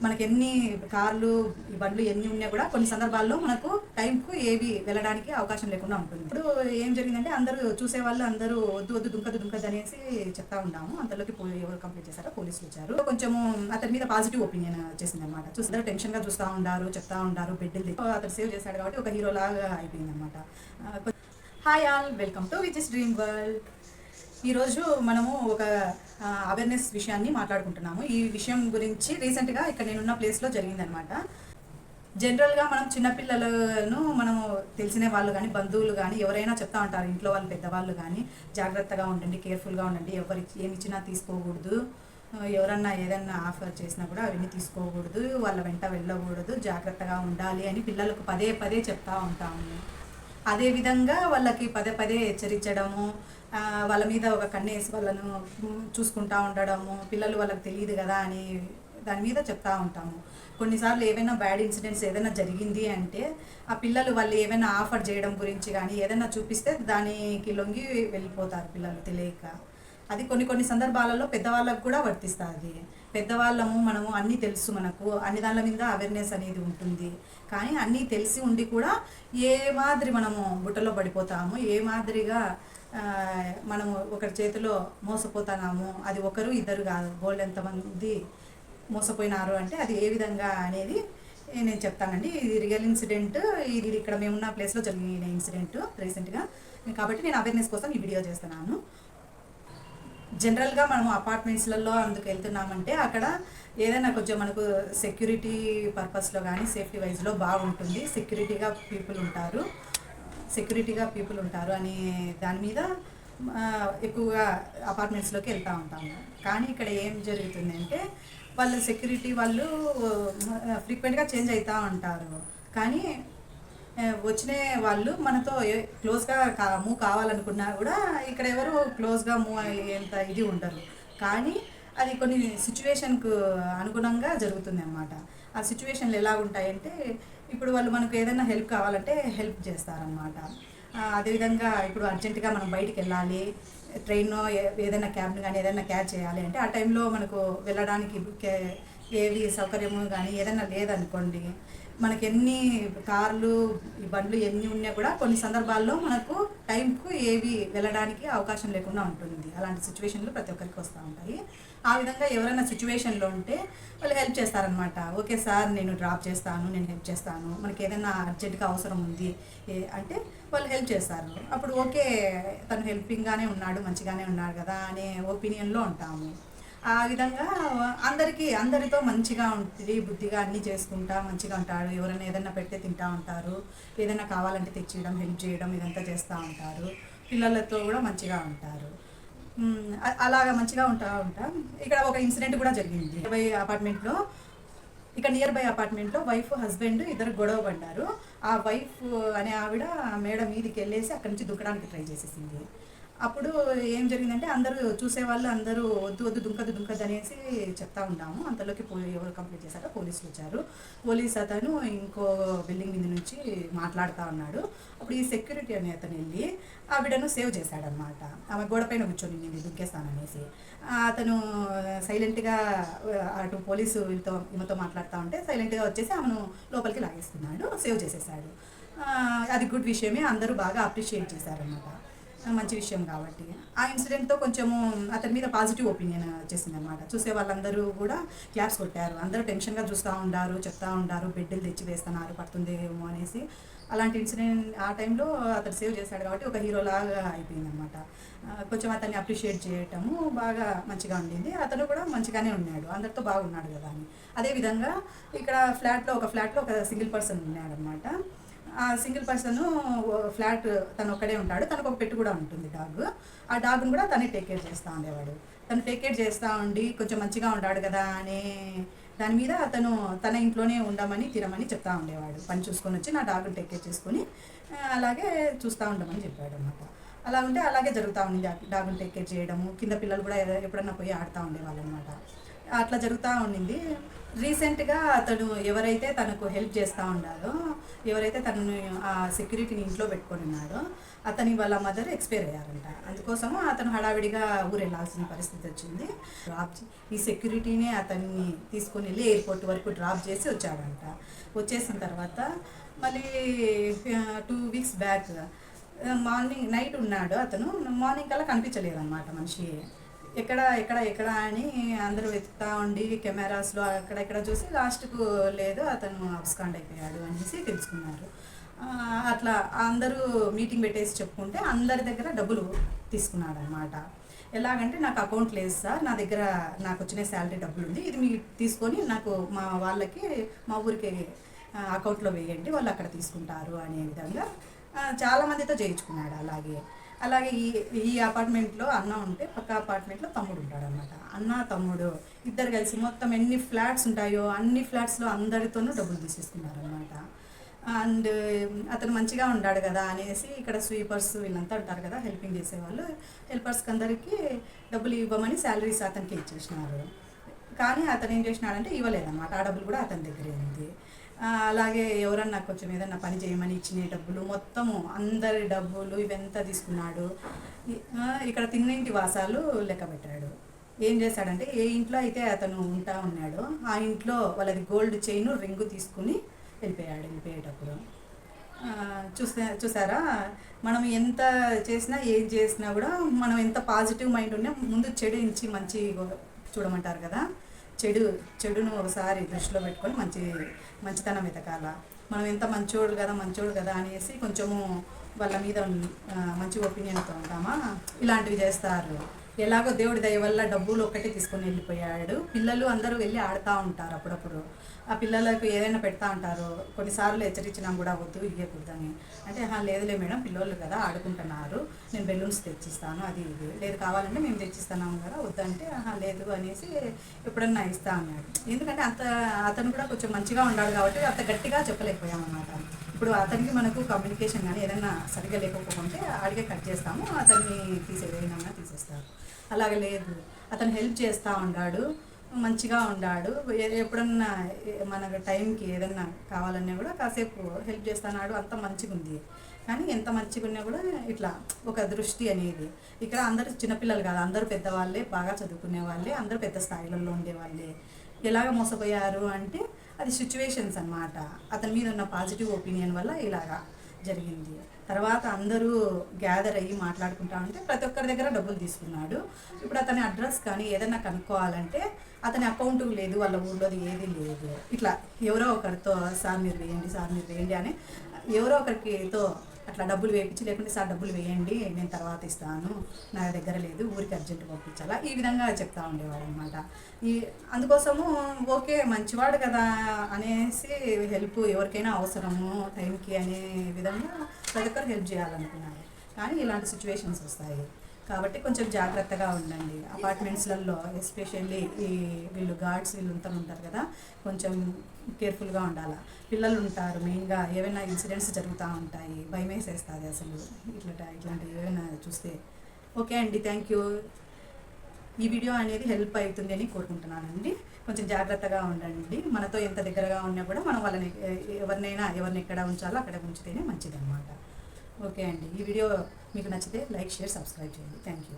మనకి ఎన్ని కార్లు బండ్లు ఎన్ని ఉన్నా కూడా కొన్ని సందర్భాల్లో మనకు టైంకు ఏవి వెళ్ళడానికి అవకాశం లేకుండా ఉంటుంది. ఇప్పుడు ఏం జరిగిందంటే అందరూ చూసేవాళ్ళు అందరూ వద్దు వద్దు దుంకదు అనేసి చెప్తా ఉన్నాము. అంతలోకి ఎవరు కంప్లీట్ చేశారో పోలీసులు వచ్చారు. కొంచెము అతని మీద పాజిటివ్ ఒపీనియన్ వచ్చేసింది అనమాట. చూసి టెన్షన్గా చూస్తూ ఉండారు, చెప్తా ఉండారు, బెడ్లు అతను సేవ్ చేశాడు కాబట్టి ఒక హీరో లాగా అయిపోయింది అనమాట. Hi all, welcome to Viji's dream world. ఈరోజు మనము ఒక అవేర్నెస్ విషయాన్ని మాట్లాడుకుంటున్నాము. ఈ విషయం గురించి రీసెంట్గా ఇక్కడ నేనున్న ప్లేస్లో జరిగిందనమాట. జనరల్గా మనం చిన్నపిల్లలను మనము తెలిసిన వాళ్ళు కానీ బంధువులు కానీ ఎవరైనా చెప్తా ఉంటారు, ఇంట్లో వాళ్ళు పెద్దవాళ్ళు కానీ జాగ్రత్తగా ఉండండి, కేర్ఫుల్గా ఉండండి, ఎవరికి ఏమి ఇచ్చినా తీసుకోకూడదు, ఎవరన్నా ఏదన్నా ఆఫర్ చేసినా కూడా అవన్నీ తీసుకోకూడదు, వాళ్ళ వెంట వెళ్ళకూడదు, జాగ్రత్తగా ఉండాలి అని పిల్లలకు పదే పదే చెప్తా ఉంటాము. అదేవిధంగా వాళ్ళకి పదే పదే హెచ్చరించడము, వాళ్ళ మీద ఒక కన్నేసి వాళ్ళను చూసుకుంటూ ఉండడము, పిల్లలు వాళ్ళకి తెలియదు కదా అని దాని మీద చెప్తా ఉంటాము. కొన్నిసార్లు ఏవైనా బ్యాడ్ ఇన్సిడెంట్స్ ఏదైనా జరిగింది అంటే ఆ పిల్లలు వాళ్ళు ఏమైనా ఆఫర్ చేయడం గురించి కానీ ఏదైనా చూపిస్తే దానికి లొంగి వెళ్ళిపోతారు పిల్లలు తెలియక. అది కొన్ని సందర్భాలలో పెద్దవాళ్ళకు కూడా వర్తిస్తుంది. పెద్దవాళ్ళము మనము అన్నీ తెలుసు, మనకు అన్ని దానిల మీద అవేర్నెస్ అనేది ఉంటుంది. కానీ అన్నీ తెలిసి ఉండి కూడా ఏ మాదిరి మనము బుట్టలో పడిపోతాము, ఏ మాదిరిగా మనము ఒకరి చేతిలో మోసపోతున్నాము. అది ఒకరు ఇద్దరు కాదు, బోల్డ్ ఎంతమంది మోసపోయినారు అంటే అది ఏ విధంగా అనేది నేను చెప్తానండి. ఇది రియల్ ఇన్సిడెంట్, ఇది ఇక్కడ మేమున్న ప్లేస్లో జరిగిన ఇన్సిడెంట్ రీసెంట్గా, కాబట్టి నేను అవేర్నెస్ కోసం ఈ వీడియో చేస్తున్నాను. జనరల్గా మనం అపార్ట్మెంట్స్లలో అందుకు వెళ్తున్నామంటే అక్కడ ఏదైనా కొంచెం మనకు సెక్యూరిటీ పర్పస్లో కానీ సేఫ్టీ వైజ్లో బాగుంటుంది, సెక్యూరిటీగా పీపుల్ ఉంటారు అని దాని మీద ఎక్కువగా అపార్ట్మెంట్స్లోకి వెళ్తూ ఉంటాము. కానీ ఇక్కడ ఏం జరుగుతుందంటే వాళ్ళు సెక్యూరిటీ వాళ్ళు ఫ్రీక్వెంట్గా చేంజ్ అవుతూ ఉంటారు. కానీ వచ్చిన వాళ్ళు మనతో క్లోజ్గా మూవ్ కావాలనుకున్నా కూడా ఇక్కడ ఎవరు క్లోజ్గా మూవ్ అయ్యేంత ఇది ఉండరు. కానీ అది కొన్ని సిచ్యువేషన్కు అనుగుణంగా జరుగుతుంది అన్నమాట. ఆ సిచ్యువేషన్లు ఎలా ఉంటాయంటే ఇప్పుడు వాళ్ళు మనకు ఏదైనా హెల్ప్ కావాలంటే హెల్ప్ చేస్తారనమాట. అదేవిధంగా ఇప్పుడు అర్జెంటుగా మనం బయటికి వెళ్ళాలి, ట్రైన్ ఏదైనా క్యాబ్ని కానీ ఏదైనా క్యాచ్ చేయాలి అంటే ఆ టైంలో మనకు వెళ్ళడానికి ఏవి సౌకర్యము కానీ ఏదైనా లేదనుకోండి, మనకి ఎన్ని కార్లు బండ్లు ఎన్ని ఉన్నా కూడా కొన్ని సందర్భాల్లో మనకు టైంకు ఏవి వెళ్ళడానికి అవకాశం లేకుండా ఉంటుంది. అలాంటి సిచ్యువేషన్లు ప్రతి ఒక్కరికి వస్తూ ఉంటాయి. ఆ విధంగా ఎవరైనా సిచ్యువేషన్లో ఉంటే వాళ్ళు హెల్ప్ చేస్తారనమాట. ఓకే సార్, నేను డ్రాప్ చేస్తాను, నేను హెల్ప్ చేస్తాను, మనకి ఏదైనా అర్జెంటుగా అవసరం ఉంది అంటే వాళ్ళు హెల్ప్ చేస్తారు. అప్పుడు ఓకే, తను హెల్పింగ్గానే ఉన్నాడు, మంచిగానే ఉన్నాడు కదా అనే ఒపీనియన్లో ఉంటాము. ఆ విధంగా అందరితో మంచిగా ఉంటుంది, బుద్ధిగా అన్నీ చేసుకుంటా మంచిగా ఉంటాడు. ఎవరైనా ఏదైనా పెడితే తింటూ ఉంటారు, ఏదైనా కావాలంటే తెచ్చియడం, హెల్ప్ చేయడం ఇదంతా చేస్తూ ఉంటారు. పిల్లలతో కూడా మంచిగా ఉంటారు. అలాగా మంచిగా ఉంటాం. ఇక్కడ ఒక ఇన్సిడెంట్ కూడా జరిగింది నియర్ బై అపార్ట్మెంట్లో వైఫ్ హస్బెండ్ ఇద్దరు గొడవ పడ్డారు. ఆ వైఫ్ అనే ఆవిడ మేడ మీదకి వెళ్ళేసి అక్కడి నుంచి దుక్కడానికి ట్రై చేసేసింది. అప్పుడు ఏం జరిగిందంటే అందరూ చూసేవాళ్ళు అందరూ వద్దు దుంకదు అనేసి చెప్తా ఉన్నాము. అంతలోకి ఎవరు కంప్లీట్ చేశారో పోలీసులు వచ్చారు. పోలీస్ అతను ఇంకో బిల్డింగ్ మీద నుంచి మాట్లాడుతూ ఉన్నాడు. అప్పుడు ఈ సెక్యూరిటీ అనే అతను వెళ్ళి ఆవిడను సేవ్ చేశాడనమాట. ఆమె గోడ పైన కూర్చొని నేను దుంకేస్తాననేసి అతను సైలెంట్గా అటు పోలీసు ఈమెతో మాట్లాడుతూ ఉంటే సైలెంట్గా వచ్చేసి ఆమెను లోపలికి లాగేస్తున్నాడు, సేవ్ చేసేసాడు. అది గుడ్ విషయమే, అందరూ బాగా అప్రిషియేట్ చేశారనమాట. మంచి విషయం కాబట్టి ఆ ఇన్సిడెంట్తో కొంచెము అతని మీద పాజిటివ్ ఒపీనియన్ వచ్చేసింది అనమాట. చూసే వాళ్ళందరూ కూడా క్లాప్స్ కొట్టారు. అందరూ టెన్షన్గా చూస్తూ ఉండారు, చెప్తా ఉండారు, బెడ్లు తెచ్చి వేస్తున్నారు, పడుతుందేమో అనేసి. అలాంటి ఇన్సిడెంట్ ఆ టైంలో అతను సేవ్ చేశాడు కాబట్టి ఒక హీరో లాగా అయిపోయింది అనమాట. కొంచెం అతన్ని అప్రిషియేట్ చేయటము బాగా మంచిగా ఉండింది. అతను కూడా మంచిగానే ఉన్నాడు, అందరితో బాగున్నాడు కదా అని. అదేవిధంగా ఇక్కడ ఒక ఫ్లాట్లో ఒక సింగిల్ పర్సన్ ఉన్నాడు అనమాట. ఆ సింగిల్ పర్సన్ ఫ్లాట్ తను ఒక్కడే ఉంటాడు. తనకు ఒక పెట్టి కూడా ఉంటుంది, డాగ్. ఆ డాగ్ను కూడా తనే టేక్ కేర్ చేస్తూ ఉండేవాడు. తను టేక్ కేర్ చేస్తూ ఉండి కొంచెం మంచిగా ఉన్నాడు కదా అనే దాని మీద అతను తన ఇంట్లోనే ఉండమని తినమని చెప్తా ఉండేవాడు. పని చూసుకొని వచ్చి నా డాగ్ని టేక్ కేర్ చేసుకొని అలాగే చూస్తూ ఉండమని చెప్పాడు అనమాట. అలా ఉంటే అలాగే జరుగుతూ ఉంది. డాగ్ని టేక్ కేర్ చేయడము, కింద పిల్లలు కూడా ఎప్పుడన్నా పోయి ఆడుతూ ఉండేవాళ్ళు అనమాట. అట్లా జరుగుతూ ఉండింది. రీసెంట్గా అతను ఎవరైతే తనకు హెల్ప్ చేస్తూ ఉన్నారో, ఎవరైతే తనని ఆ సెక్యూరిటీని ఇంట్లో పెట్టుకొని ఉన్నాడో, అతని వాళ్ళ మదర్ ఎక్స్పైర్ అయ్యారంట. అందుకోసము అతను హడావిడిగా ఊరు వెళ్ళాల్సిన పరిస్థితి వచ్చింది. ఈ సెక్యూరిటీనే అతన్ని తీసుకొని వెళ్ళి ఎయిర్పోర్ట్ వరకు డ్రాప్ చేసి వచ్చాడంట. వచ్చేసిన తర్వాత మళ్ళీ 2 వీక్స్ బ్యాక్ నైట్ ఉన్నాడు అతను. మార్నింగ్ కల్లా కనిపించలేదన్నమాట మనిషి. ఎక్కడ ఎక్కడ ఎక్కడ అని అందరూ వెతుకుతూ ఉండి కెమెరాస్లో అక్కడెక్కడ చూసి లాస్ట్కు లేదు, అతను అబ్స్కాండ్ అయిపోయాడు అనేసి తెలుసుకున్నారు. అట్లా అందరూ మీటింగ్ పెట్టేసి చెప్పుకుంటే అందరి దగ్గర డబ్బులు తీసుకున్నాడు అనమాట. ఎలాగంటే నాకు అకౌంట్ లేదు సార్, నా దగ్గర నాకు వచ్చిన శాలరీ డబ్బులు ఉంది, ఇది మీరు తీసుకొని నాకు మా వాళ్ళకి మా ఊరికి అకౌంట్లో వేయండి, వాళ్ళు అక్కడ తీసుకుంటారు అనే విధంగా చాలామందితో చేయించుకున్నాడు. అలాగే ఈ అపార్ట్మెంట్లో అన్న ఉంటే పక్క అపార్ట్మెంట్లో తమ్ముడు ఉంటాడు అనమాట. అన్న తమ్ముడు ఇద్దరు కలిసి మొత్తం ఎన్ని ఫ్లాట్స్ ఉంటాయో అన్ని ఫ్లాట్స్లో అందరితోనూ డబ్బులు తీసేసుకున్నారు అనమాట. అండ్ అతను మంచిగా ఉన్నాడు కదా అనేసి ఇక్కడ స్వీపర్స్ వీళ్ళంతా ఉంటారు కదా, హెల్పింగ్ చేసేవాళ్ళు, హెల్పర్స్కి అందరికీ డబ్బులు ఇవ్వమని శాలరీస్ అతనికి ఇచ్చేసినారు. కానీ అతను ఏం చేసినాడంటే ఇవ్వలేదన్నమాట. ఆ డబ్బులు కూడా అతని దగ్గరే ఉంది. అలాగే ఎవరన్నా కొంచెం ఏదన్నా పని చేయమని ఇచ్చిన డబ్బులు మొత్తము అందరి డబ్బులు ఇవంతా తీసుకున్నాడు. ఇక్కడ తిన్నింటి వాసాలు లెక్క పెట్టాడు. ఏం చేశాడంటే ఏ ఇంట్లో అయితే అతను ఉంటా ఉన్నాడో ఆ ఇంట్లో వాళ్ళది గోల్డ్ చైన్ రింగు తీసుకుని వెళ్ళిపోయేటప్పుడు చూసారా, మనం ఎంత చేసినా ఏం చేసినా కూడా మనం ఎంత పాజిటివ్ మైండ్ ఉన్నా ముందు చెడు నుంచి మంచి చూడమంటారు కదా, చెడును ఒకసారి దృష్టిలో పెట్టుకొని మంచితనం వెతకాల. మనం ఎంత మంచోడు కదా అనేసి కొంచెము వాళ్ళ మీద మంచి ఒపీనియన్తో ఉంటామా, ఇలాంటివి చేస్తారు. ఎలాగో దేవుడి దయ వల్ల డబ్బులు ఒక్కటే తీసుకొని వెళ్ళిపోయాడు. పిల్లలు అందరూ వెళ్ళి ఆడుతూ ఉంటారు అప్పుడప్పుడు. ఆ పిల్లలకు ఏదైనా పెడతా ఉంటారు. కొన్నిసార్లు హెచ్చరించినా కూడా వద్దు ఇవ్వకూడదని అంటే, లేదులే మేడం పిల్లలు కదా ఆడుకుంటున్నారు, నేను బెలూన్స్ తెచ్చిస్తాను, అది ఇది లేదు కావాలంటే మేము తెచ్చిస్తున్నాము కదా, వద్దంటే లేదు అనేసి ఎప్పుడన్నా ఇస్తా అన్నాడు. ఎందుకంటే అతను కూడా కొంచెం మంచిగా ఉన్నాడు కాబట్టి అంత గట్టిగా చెప్పలేకపోయామన్నమాట. ఇప్పుడు అతనికి మనకు కమ్యూనికేషన్ కానీ ఏదైనా సరిగ్గా లేకపోతే అడిగే కట్ చేస్తాము, అతన్ని తీసేదైనా తీసేస్తారు. అలాగే లేదు, అతను హెల్ప్ చేస్తూ ఉన్నాడు, మంచిగా ఉన్నాడు. ఎప్పుడన్నా మనకు టైంకి ఏదన్నా కావాలన్నా కూడా కాసేపు హెల్ప్ చేస్తున్నాడు, అంత మంచిగా ఉంది. కానీ ఎంత మంచిగా ఉన్నా కూడా ఇట్లా ఒక దృష్టి అనేది, ఇక్కడ అందరూ చిన్నపిల్లలు కాదు, అందరూ పెద్దవాళ్ళే, బాగా చదువుకునే వాళ్ళే, అందరూ పెద్ద స్థాయిలలో ఉండేవాళ్ళే. ఎలాగ మోసపోయారు అంటే అది సిచ్యువేషన్స్ అన్నమాట. అతని మీద ఉన్న పాజిటివ్ ఒపీనియన్ వల్ల ఇలాగా జరిగింది. తర్వాత అందరూ గ్యాదర్ అయ్యి మాట్లాడుకుంటా ఉంటే ప్రతి ఒక్కరి దగ్గర డబ్బులు తీసుకున్నాడు. ఇప్పుడు అతని అడ్రస్ కానీ ఏదైనా కనుక్కోవాలంటే అతని అకౌంట్ లేదు, వాళ్ళ ఊళ్ళోది ఏది లేదు. ఇట్లా ఎవరో ఒకరితో సార్ మీరు వేయండి అని ఎవరో ఒకరితో అట్లా డబ్బులు వేయించి, లేకుంటే సార్ డబ్బులు వేయండి నేను తర్వాత ఇస్తాను, నా దగ్గర లేదు, ఊరికి అర్జెంట్ పంపించాలా, ఈ విధంగా చెప్తా ఉండేవాడు అనమాట. అందుకోసము ఓకే మంచివాడు కదా అనేసి హెల్ప్ ఎవరికైనా అవసరము టైంకి అనే విధంగా ప్రతి ఒక్కరు హెల్ప్ చేయాలనుకున్నాను. కానీ ఇలాంటి సిచ్యువేషన్స్ వస్తాయి కాబట్టి కొంచెం జాగ్రత్తగా ఉండండి. అపార్ట్మెంట్స్లలో ఎస్పెషల్లీ వీళ్ళు గార్డ్స్ వీళ్ళంతా ఉంటారు కదా, కొంచెం కేర్ఫుల్గా ఉండాలి. పిల్లలు ఉంటారు, మెయిన్గా ఏమైనా ఇన్సిడెంట్స్ జరుగుతూ ఉంటాయి, భయం వేసేస్తుంది అసలు ఇట్లాంటివి ఏమైనా చూస్తే. ఓకే అండి, థ్యాంక్ యూ. ఈ వీడియో అనేది హెల్ప్ అవుతుంది అని కోరుకుంటున్నానండి. కొంచెం జాగ్రత్తగా ఉండండి. మనతో ఎంత దగ్గరగా ఉన్నా కూడా మనం వాళ్ళని ఎవరిని ఎక్కడ ఉంచాలో అక్కడ ఉంచితేనే మంచిది అన్నమాట. ఓకే అండి, ఈ వీడియో మీకు నచ్చితే లైక్, షేర్, సబ్స్క్రైబ్ చేయండి. Thank you.